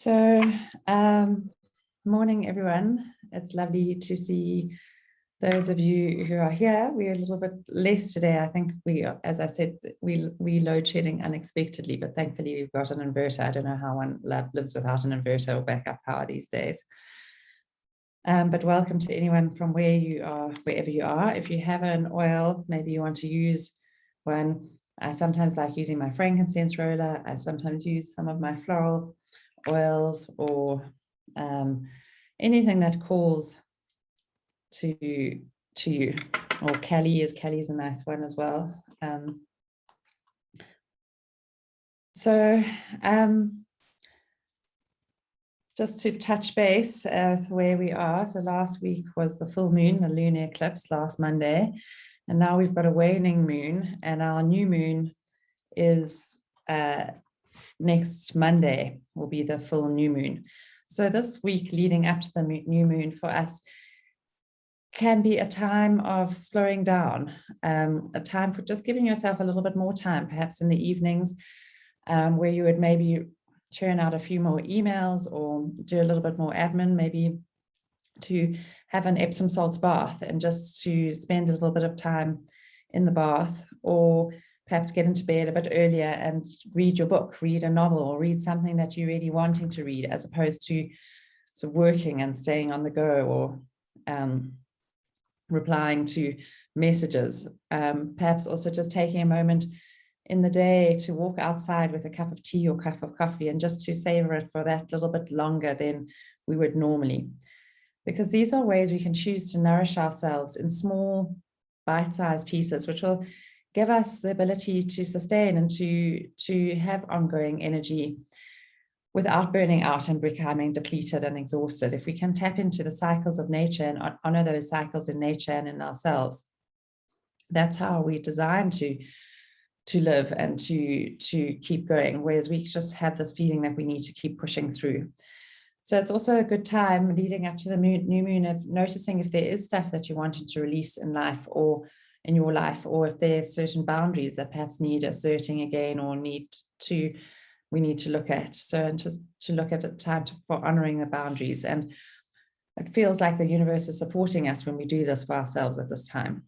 So, morning, everyone. It's lovely to see those of you who are here. We're a little bit less today. I think as I said, we load shedding unexpectedly, but thankfully we've got an inverter. I don't know how one lives without an inverter or backup power these days. But welcome to anyone from wherever you are. If you have an oil, maybe you want to use one. I sometimes like using my frankincense roller. I sometimes use some of my floral oils or anything that calls to you. Or Kelly's a nice one as well. Just to touch base with where we are. So last week was the full moon, the lunar eclipse last Monday. And now we've got a waning moon, and our new moon is next Monday will be the full new moon. So this week leading up to the new moon for us can be a time of slowing down, a time for just giving yourself a little bit more time, perhaps in the evenings, where you would maybe churn out a few more emails or do a little bit more admin, maybe to have an Epsom salts bath and just to spend a little bit of time in the bath, or perhaps get into bed a bit earlier and read your book, read a novel, or read something that you're really wanting to read, as opposed to sort of working and staying on the go, or replying to messages. Perhaps also just taking a moment in the day to walk outside with a cup of tea or cup of coffee and just to savor it for that little bit longer than we would normally. Because these are ways we can choose to nourish ourselves in small bite-sized pieces, which will give us the ability to sustain and to have ongoing energy without burning out and becoming depleted and exhausted. If we can tap into the cycles of nature and honor those cycles in nature and in ourselves, that's how we're designed to live and to keep going, whereas we just have this feeling that we need to keep pushing through. So it's also a good time leading up to the new moon of noticing if there is stuff that you wanted to release in life or in your life, or if there's certain boundaries that perhaps need asserting again or we need to look at. So just to look at a time for honoring the boundaries. And it feels like the universe is supporting us when we do this for ourselves at this time.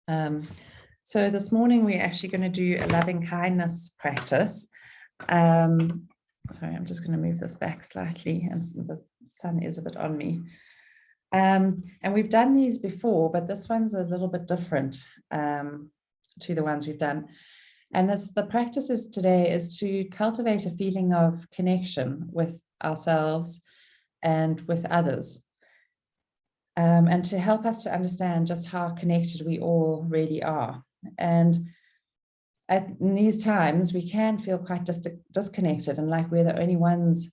So this morning, we're actually going to do a loving kindness practice. Sorry, I'm just going to move this back slightly, and the sun is a bit on me. And we've done these before, but this one's a little bit different to the ones we've done. And the practice today is to cultivate a feeling of connection with ourselves and with others. And to help us to understand just how connected we all really are. And in these times, we can feel quite disconnected and like we're the only ones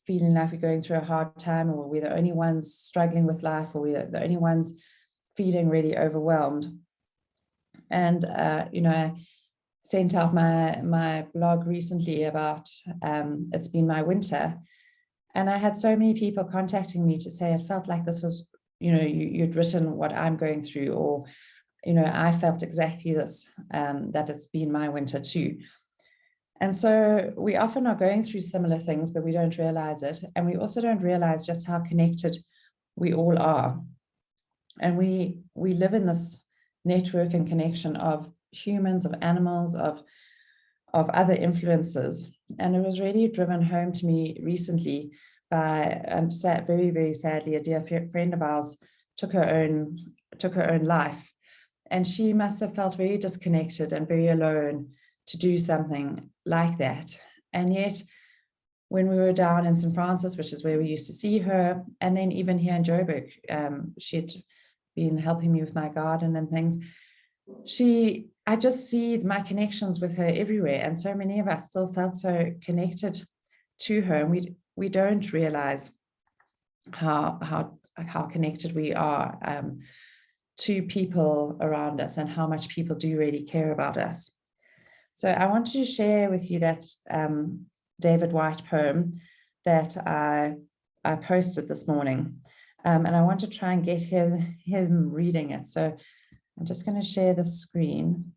feeling like we're going through a hard time, or we're the only ones struggling with life, or we're the only ones feeling really overwhelmed. And, I sent out my blog recently about it's been my winter. And I had so many people contacting me to say it felt like this was, you'd written what I'm going through, or I felt exactly this, that it's been my winter too. And so we often are going through similar things, but we don't realize it. And we also don't realize just how connected we all are. And we live in this network and connection of humans, of animals, of other influences. And it was really driven home to me recently by, very, very sadly, a dear friend of ours took her own life. And she must have felt very disconnected and very alone to do something like that. And yet, when we were down in St. Francis, which is where we used to see her, and then even here in Joburg, she'd been helping me with my garden and things. I just see my connections with her everywhere. And so many of us still felt so connected to her. And we don't realize how connected we are to people around us and how much people do really care about us. So I wanted to share with you that David Whyte poem that I posted this morning. And I want to try and get him reading it. So I'm just going to share the screen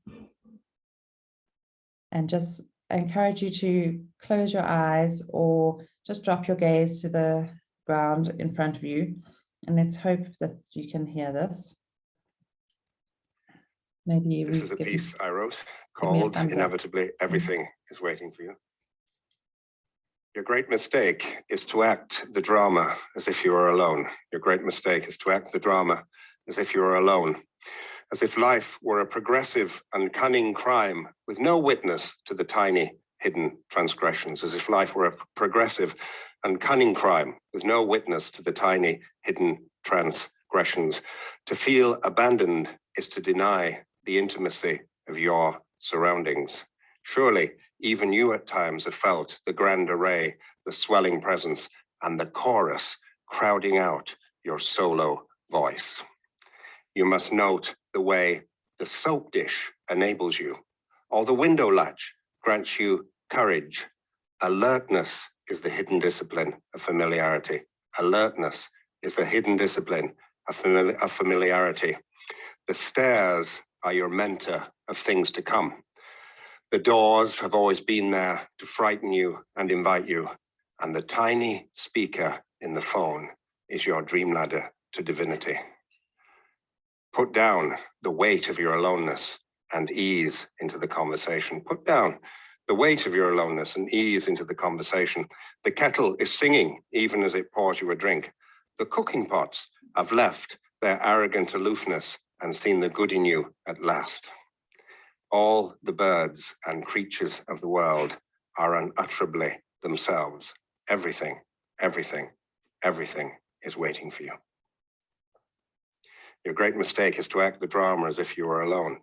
and just I encourage you to close your eyes or just drop your gaze to the ground in front of you. And let's hope that you can hear this. Maybe this is a piece I wrote called Inevitably Everything is Waiting for You. Your great mistake is to act the drama as if you are alone. Your great mistake is to act the drama as if you are alone. As if life were a progressive and cunning crime with no witness to the tiny hidden transgressions. As if life were a progressive and cunning crime with no witness to the tiny hidden transgressions. To feel abandoned is to deny the intimacy of your surroundings. Surely, even you at times have felt the grand array, the swelling presence, and the chorus crowding out your solo voice. You must note the way the soap dish enables you, or the window latch grants you courage. Alertness is the hidden discipline of familiarity. Alertness is the hidden discipline of familiarity. The stairs are your mentor of things to come. The doors have always been there to frighten you and invite you, and the tiny speaker in the phone is your dream ladder to divinity. Put down the weight of your aloneness and ease into the conversation. Put down the weight of your aloneness and ease into the conversation. The kettle is singing even as it pours you a drink. The cooking pots have left their arrogant aloofness and seen the good in you at last. All the birds and creatures of the world are unutterably themselves. Everything, everything, everything is waiting for you. Your great mistake is to act the drama as if you were alone.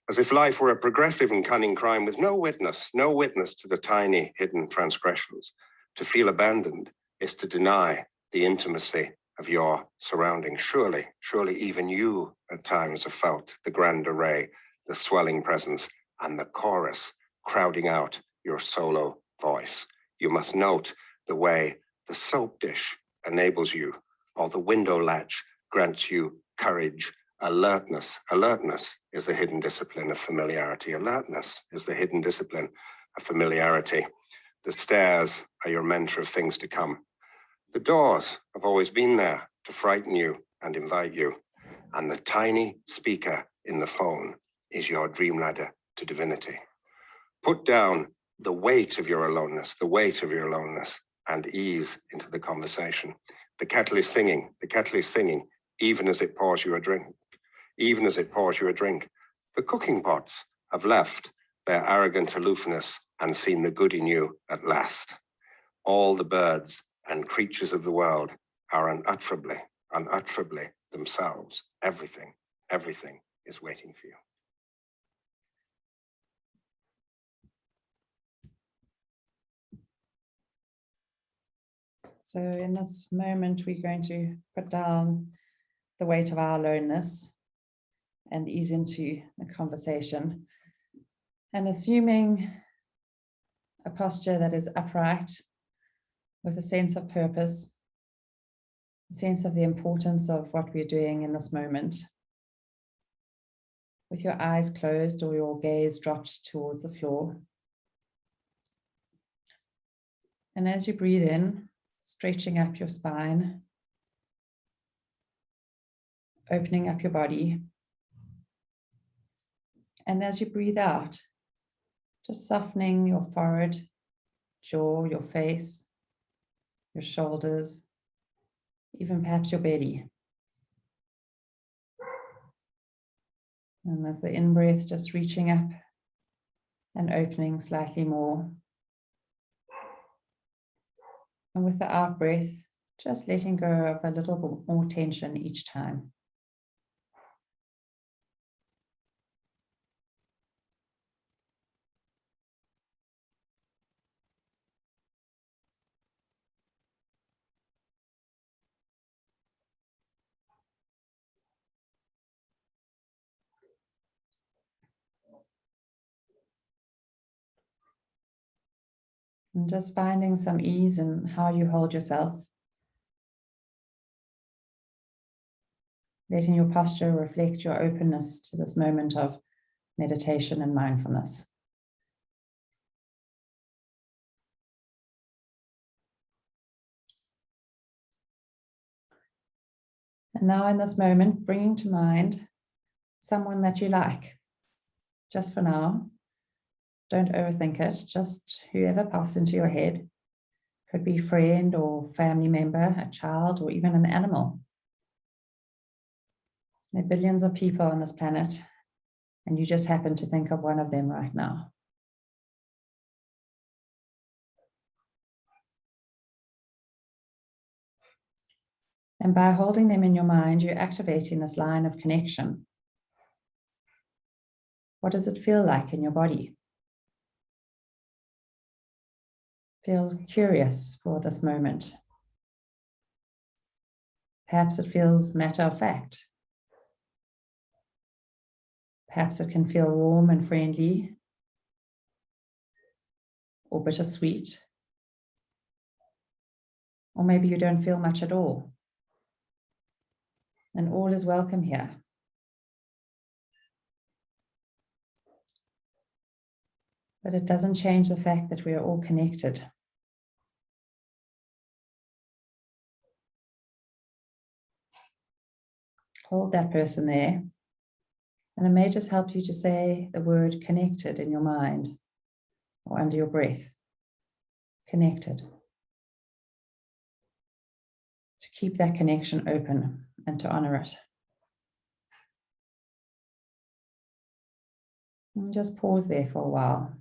As if life were a progressive and cunning crime with no witness to the tiny hidden transgressions. To feel abandoned is to deny the intimacy of your surroundings. Surely, surely even you at times have felt the grand array, the swelling presence, and the chorus crowding out your solo voice. You must note the way the soap dish enables you, or the window latch grants you courage. Alertness. Alertness is the hidden discipline of familiarity. Alertness is the hidden discipline of familiarity. The stairs are your mentor of things to come. The doors have always been there to frighten you and invite you. And the tiny speaker in the phone is your dream ladder to divinity. Put down the weight of your aloneness, and ease into the conversation. The kettle is singing, even as it pours you a drink. Even as it pours you a drink. The cooking pots have left their arrogant aloofness and seen the good in you at last. All the birds and creatures of the world are unutterably themselves. Everything, everything is waiting for you. So in this moment, we're going to put down the weight of our aloneness and ease into the conversation. And assuming a posture that is upright with a sense of purpose, a sense of the importance of what we're doing in this moment. With your eyes closed or your gaze dropped towards the floor. And as you breathe in, stretching up your spine, opening up your body. And as you breathe out, just softening your forehead, jaw, your face, your shoulders, even perhaps your belly. And with the in-breath, just reaching up and opening slightly more. And with the out-breath, just letting go of a little bit more tension each time. And just finding some ease in how you hold yourself. Letting your posture reflect your openness to this moment of meditation and mindfulness. And now in this moment, bringing to mind someone that you like, just for now. Don't overthink it, just whoever pops into your head. Could be friend or family member, a child, or even an animal. There are billions of people on this planet, and you just happen to think of one of them right now. And by holding them in your mind, you're activating this line of connection. What does it feel like in your body? Feel curious for this moment. Perhaps it feels matter of fact. Perhaps it can feel warm and friendly, or bittersweet. Or maybe you don't feel much at all. And all is welcome here. But it doesn't change the fact that we are all connected. Hold that person there. And it may just help you to say the word connected in your mind or under your breath. Connected. To keep that connection open and to honor it. And just pause there for a while.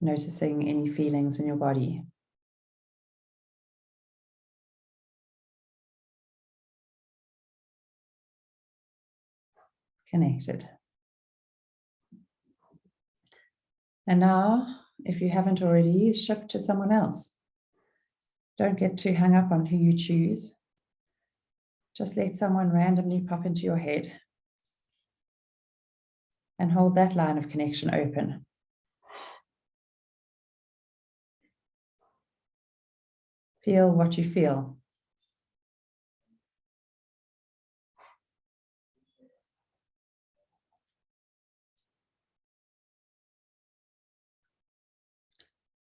Noticing any feelings in your body. Connected. And now, if you haven't already, shift to someone else. Don't get too hung up on who you choose. Just let someone randomly pop into your head and hold that line of connection open. Feel what you feel.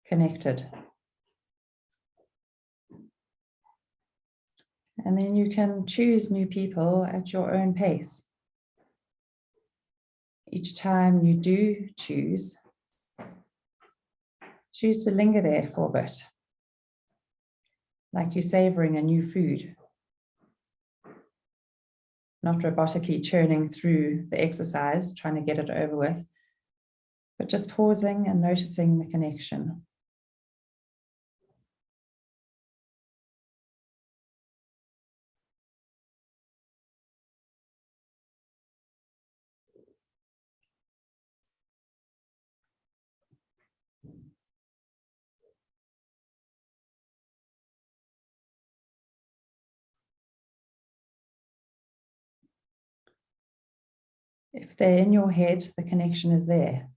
Connected. And then you can choose new people at your own pace. Each time you do choose to linger there for a bit. Like you're savoring a new food. Not robotically churning through the exercise, trying to get it over with, but just pausing and noticing the connection. If they're in your head, the connection is there.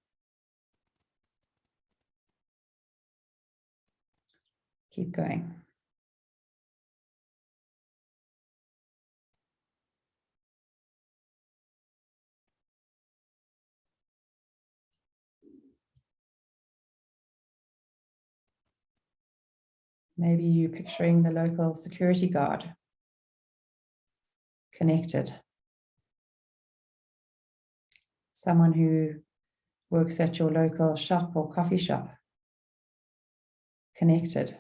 Keep going. Maybe you're picturing the local security guard. Connected. Someone who works at your local shop or coffee shop. Connected.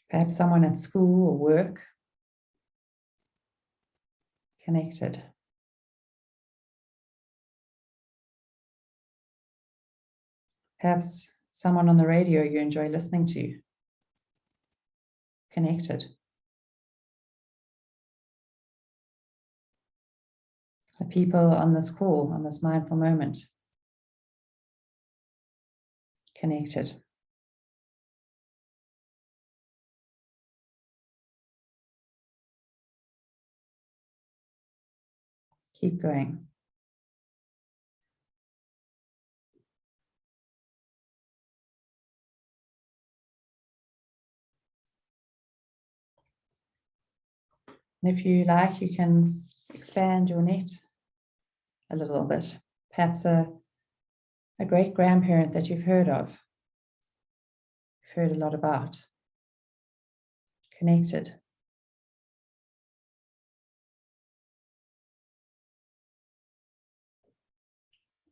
Perhaps someone at school or work. Connected. Perhaps someone on the radio you enjoy listening to. Connected. The people on this call, on this mindful moment. Connected. Keep going. And if you like, you can expand your net a little bit. Perhaps a great grandparent that you've heard of. heard a lot about. Connected.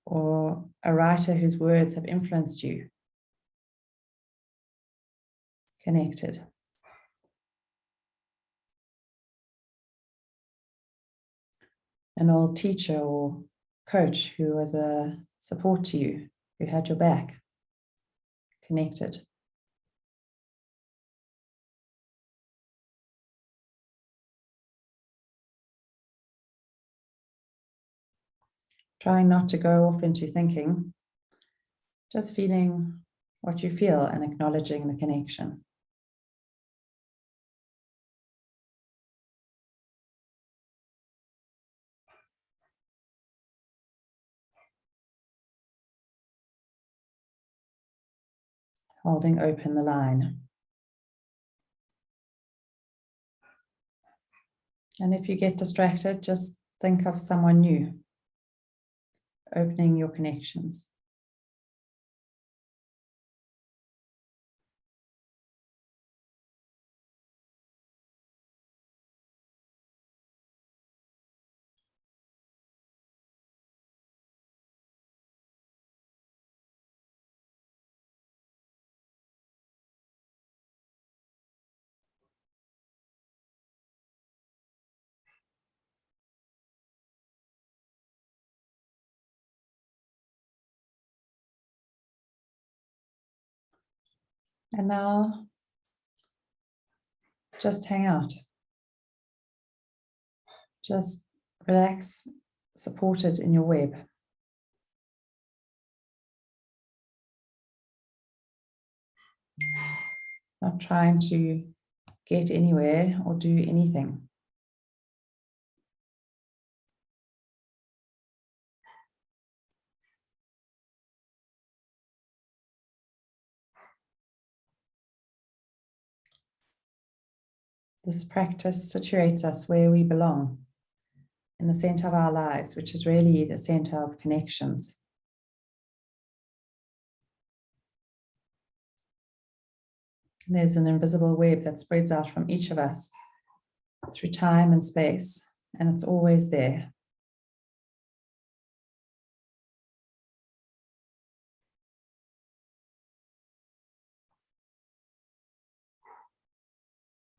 Or a writer whose words have influenced you. Connected. An old teacher or coach who was a support to you, who had your back. Connected. Trying not to go off into thinking, just feeling what you feel and acknowledging the connection. Holding open the line. And if you get distracted, just think of someone new. Opening your connections. And now, just hang out. Just relax, supported in your web. Not trying to get anywhere or do anything. This practice situates us where we belong, in the center of our lives, which is really the center of connections. There's an invisible web that spreads out from each of us through time and space, and it's always there.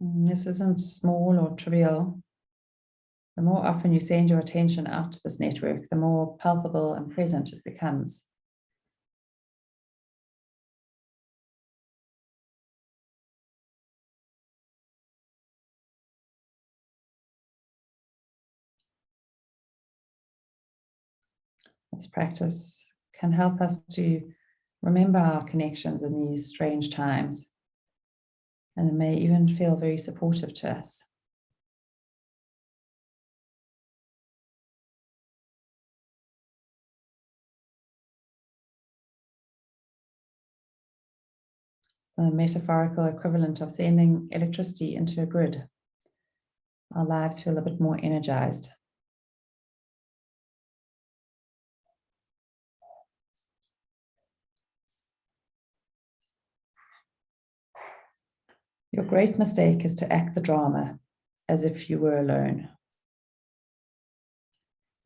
This isn't small or trivial. The more often you send your attention out to this network, the more palpable and present it becomes. This practice can help us to remember our connections in these strange times, and it may even feel very supportive to us. The metaphorical equivalent of sending electricity into a grid. Our lives feel a bit more energized. Your great mistake is to act the drama as if you were alone.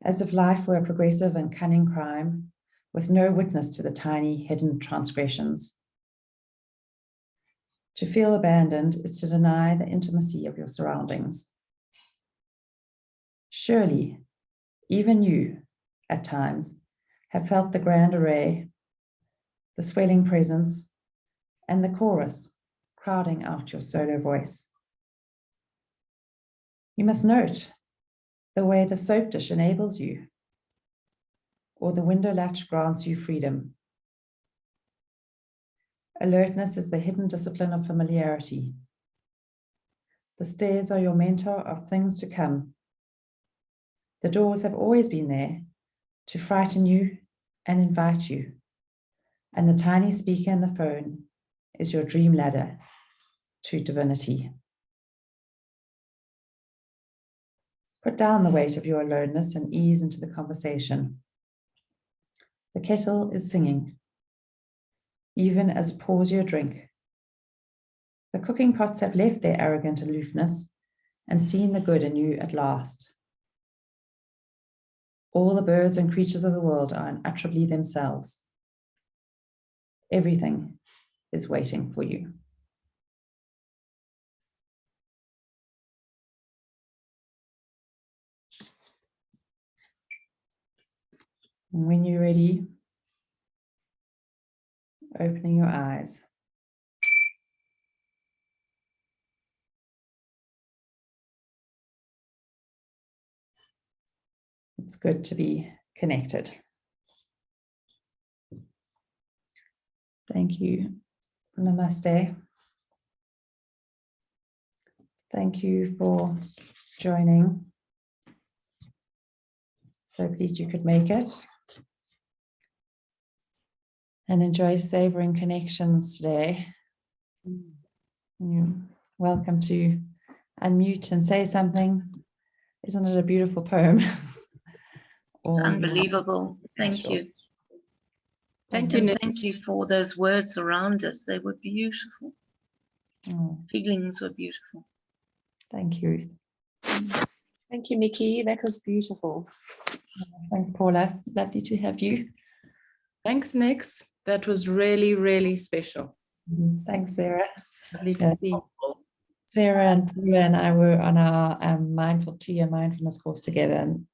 As if life were a progressive and cunning crime with no witness to the tiny hidden transgressions. To feel abandoned is to deny the intimacy of your surroundings. Surely, even you, at times, have felt the grand array, the swelling presence, and the chorus crowding out your solo voice. You must note the way the soap dish enables you, or the window latch grants you freedom. Alertness is the hidden discipline of familiarity. The stairs are your mentor of things to come. The doors have always been there to frighten you and invite you. And the tiny speaker in the phone is your dream ladder to divinity. Put down the weight of your aloneness and ease into the conversation. The kettle is singing. Even as pours your drink, The cooking pots have left their arrogant aloofness and seen the good in you at last. All the birds and creatures of the world are unutterably themselves. Everything is waiting for you. And when you're ready, opening your eyes. It's good to be connected. Thank you. Namaste. Thank you for joining. So pleased you could make it. And enjoy savoring connections today. You're welcome to unmute and say something. Isn't it a beautiful poem? It's unbelievable. Thank you. Thank you, Nick. Thank you for those words around us. They were beautiful. Oh, Feelings were beautiful. thank you, Ruth. Thank you, Nikki. That was beautiful. Thanks, Paula. Lovely to have you. Thanks, Nix. That was really, really special. Thanks, Sarah. Lovely to Yeah. see you all. Sarah and Paula and I were on our 2-year mindfulness course together, and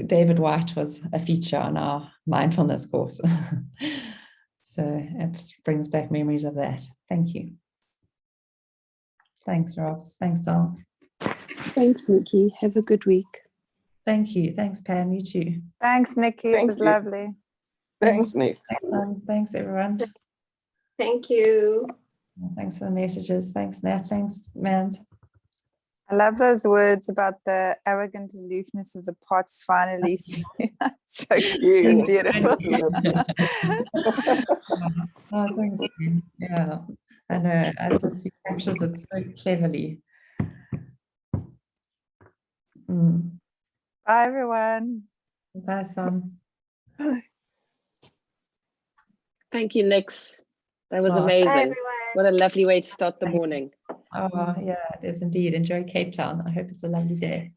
David White was a feature on our mindfulness course. So it brings back memories of that. Thank you. Thanks, Robs. Thanks, Sol. Thanks, Nikki. Have a good week. Thank you. Thanks, Pam. You too. Thanks, Nikki. It Thank was you. lovely. Thanks, Nick. Thanks, everyone. Thank you. Thanks for the messages. Thanks, Nat. Thanks, Mans. I love those words about the arrogant aloofness of the pots finally. So you. beautiful. Oh, thanks, Jen. Yeah, I know. I just he captures it so cleverly. Bye, everyone. Bye, Sam. Thank you, Nix. That was Oh, amazing. What a lovely way to start the morning. Oh, yeah, it is indeed. Enjoy Cape Town. I hope it's a lovely day.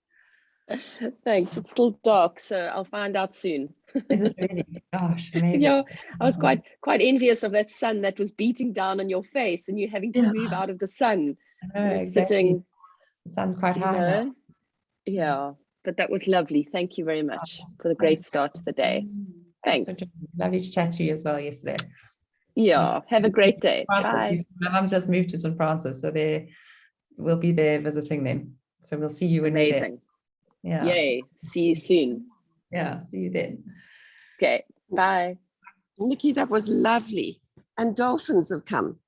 Thanks. It's still dark, so I'll find out soon. Is it really? Gosh, amazing. Yeah, I was quite envious of that sun that was beating down on your face and you having to move out of the sun. I know, exactly. Sitting, The sun's quite you high now. know. Yeah, but that was lovely. Thank you very much for the great start to the day. Thanks. Thanks. Lovely to chat to you as well yesterday. Yeah, have a great day. Bye. My mum just moved to St. Francis, so we'll be there visiting them. So we'll see you when we're there. Amazing. Yeah. Yay. See you soon. Yeah, see you then. Okay, bye. Nikki, that was lovely. And dolphins have come.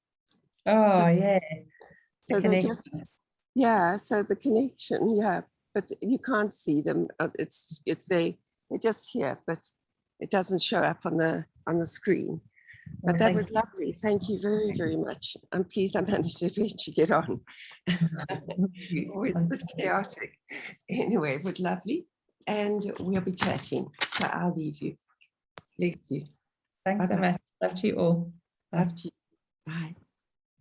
Oh, yeah. The So they connection. just, yeah, so the connection, yeah, but you can't see them. They're just here, but it doesn't show up on the screen. But Well, that thank was lovely. Thank you very, very much. I'm pleased I managed to eventually get on. you. Always a bit chaotic. Anyway, it was lovely. And we'll be chatting. So I'll leave you. Bless you. Thanks so Bye-bye. much. Love to you all. Love to you. Bye.